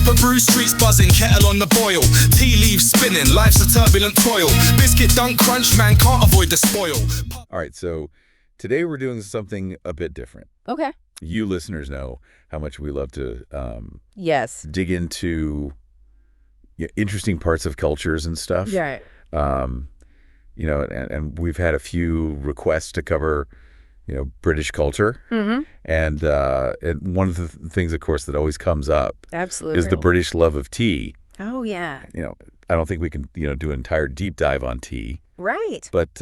Cuppa brew, streets buzzing, kettle on the boil. Tea leaves spinning, life's a turbulent toil. Biscuit dunk crunch, man can't avoid the spoil. All right, so today we're doing something a bit different. Okay. You listeners know how much we love to Yes. dig into interesting parts of cultures and stuff. Right. And we've had a few requests to cover, British culture. Mm-hmm. And one of the things, of course, that always comes up Absolutely. is the British love of tea. Oh, yeah. I don't think we can, do an entire deep dive on tea. Right. But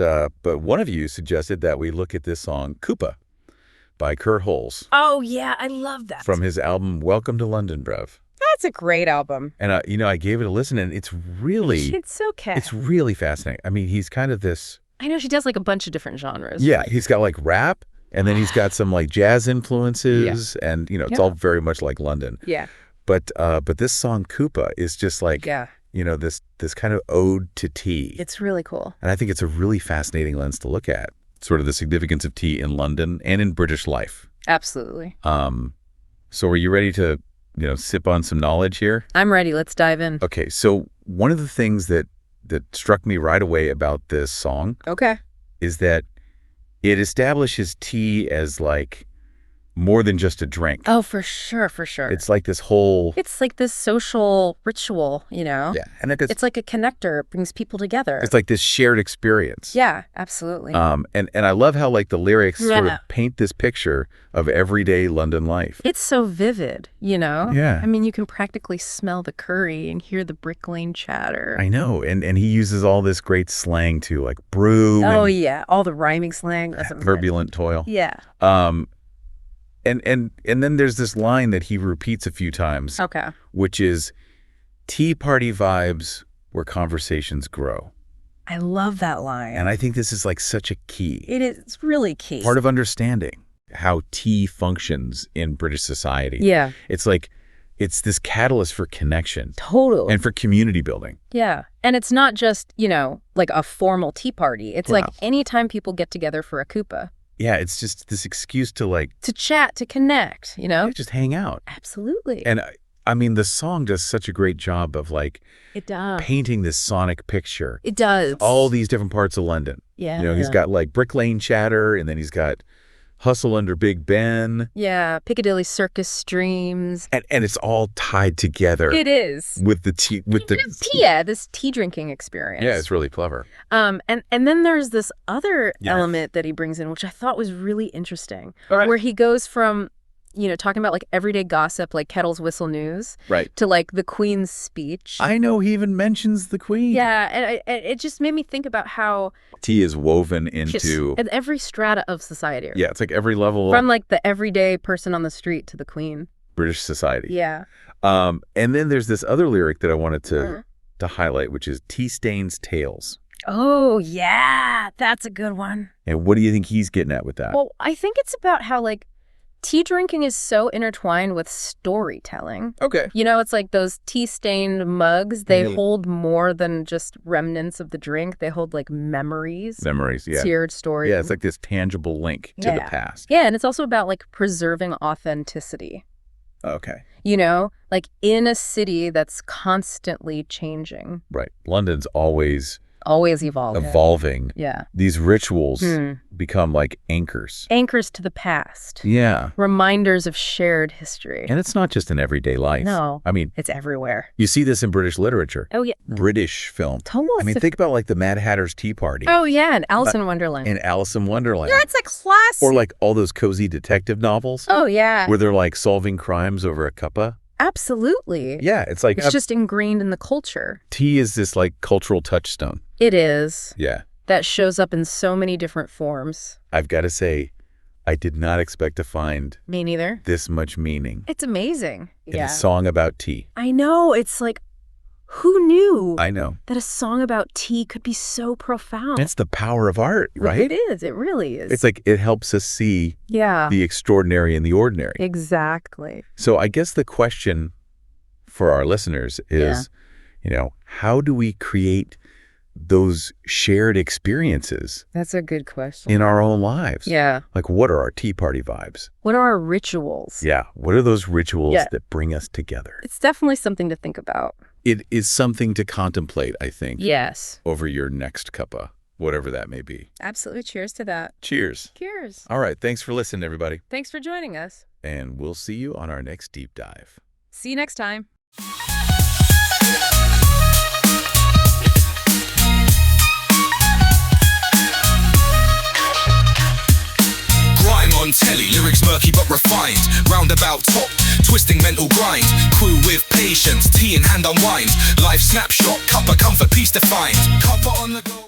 one of you suggested that we look at this song, Cuppa, by Kurt Holes. Oh, yeah. I love that. From his album, Welcome to London, Bruv. That's a great album. And, I gave it a listen, and it's so okay. It's really fascinating. I mean, he's kind of this... I know she does like a bunch of different genres. Yeah, he's got like rap, and then he's got some like jazz influences, and, it's all very much like London. Yeah. But this song, Cuppa, is just like, this kind of ode to tea. It's really cool. And I think it's a really fascinating lens to look at, sort of the significance of tea in London and in British life. Absolutely. So are you ready to, sip on some knowledge here? I'm ready. Let's dive in. Okay, so one of the things that struck me right away about this song is that it establishes tea as like more than just a drink. Oh, for sure, for sure. It's like this whole... It's like this social ritual, Yeah, and it's like a connector. It brings people together. It's like this shared experience. Yeah, absolutely. And I love how like the lyrics sort of paint this picture of everyday London life. It's so vivid, Yeah. I mean, you can practically smell the curry and hear the Brick Lane chatter. I know, and he uses all this great slang too, like brew. Oh, yeah, all the rhyming slang. That's turbulent toil. Yeah. And then there's this line that he repeats a few times. Okay. Which is tea party vibes where conversations grow. I love that line. And I think this is like such a key. It is. It's really key. Part of understanding how tea functions in British society. Yeah. It's like, it's this catalyst for connection. Totally. And for community building. Yeah. And it's not just, like a formal tea party. It's like anytime people get together for a Cuppa. Yeah, it's just this excuse to like... To chat, to connect, Yeah, just hang out. Absolutely. And I mean, the song does such a great job of like... It does. Painting this sonic picture. It does. All these different parts of London. Yeah. He's got like Brick Lane chatter, and then he's got Hustle under Big Ben. Yeah, Piccadilly Circus streams. And it's all tied together. It is. With the tea. This tea drinking experience. Yeah, it's really clever. And then there's this other element that he brings in, which I thought was really interesting. All right. Where he goes from, talking about like everyday gossip, like Kettle's Whistle News. Right. To like the Queen's speech. I know, he even mentions the Queen. Yeah, and it just made me think about how... Tea is woven into... At every strata of society. Yeah, it's like every level... From like the everyday person on the street to the Queen. British society. Yeah. And then there's this other lyric that I wanted to highlight, which is Tea Stains Tales. Oh, yeah. That's a good one. And what do you think he's getting at with that? Well, I think it's about how like tea drinking is so intertwined with storytelling. Okay. It's like those tea-stained mugs. They hold more than just remnants of the drink. They hold like memories. Memories, yeah. Tiered stories. Yeah, it's like this tangible link to the past. Yeah, and it's also about like preserving authenticity. Okay. Like in a city that's constantly changing. Right. London's always evolving. Yeah. These rituals become like anchors. Anchors to the past. Yeah. Reminders of shared history. And it's not just in everyday life. No. I mean, it's everywhere. You see this in British literature. Oh, yeah. British film. Totally. I mean, think about like the Mad Hatter's Tea Party. Oh, yeah. And Alice in Wonderland. Yeah, it's a classic. Or like all those cozy detective novels. Oh, yeah. Where they're like solving crimes over a cuppa. Absolutely. Yeah, it's like... It's just ingrained in the culture. Tea is this like cultural touchstone. It is. Yeah. That shows up in so many different forms. I've got to say, I did not expect to find... Me neither. ...this much meaning. It's amazing. In a song about tea. I know. It's like, who knew? I know. That a song about tea could be so profound. It's the power of art, right? It is. It really is. It's like it helps us see the extraordinary in the ordinary. Exactly. So I guess the question for our listeners is, how do we create those shared experiences? That's a good question. In our own lives. Yeah. Like, what are our tea party vibes? What are our rituals? Yeah. What are those rituals that bring us together? It's definitely something to think about. It is something to contemplate, I think. Yes. Over your next cuppa, whatever that may be. Absolutely. Cheers to that. Cheers. Cheers. All right. Thanks for listening, everybody. Thanks for joining us. And we'll see you on our next deep dive. See you next time. On telly, lyrics murky but refined. Roundabout top, twisting mental grind. Crew with patience, tea in hand unwind. Life snapshot, cuppa comfort, peace defined. Cuppa on the go.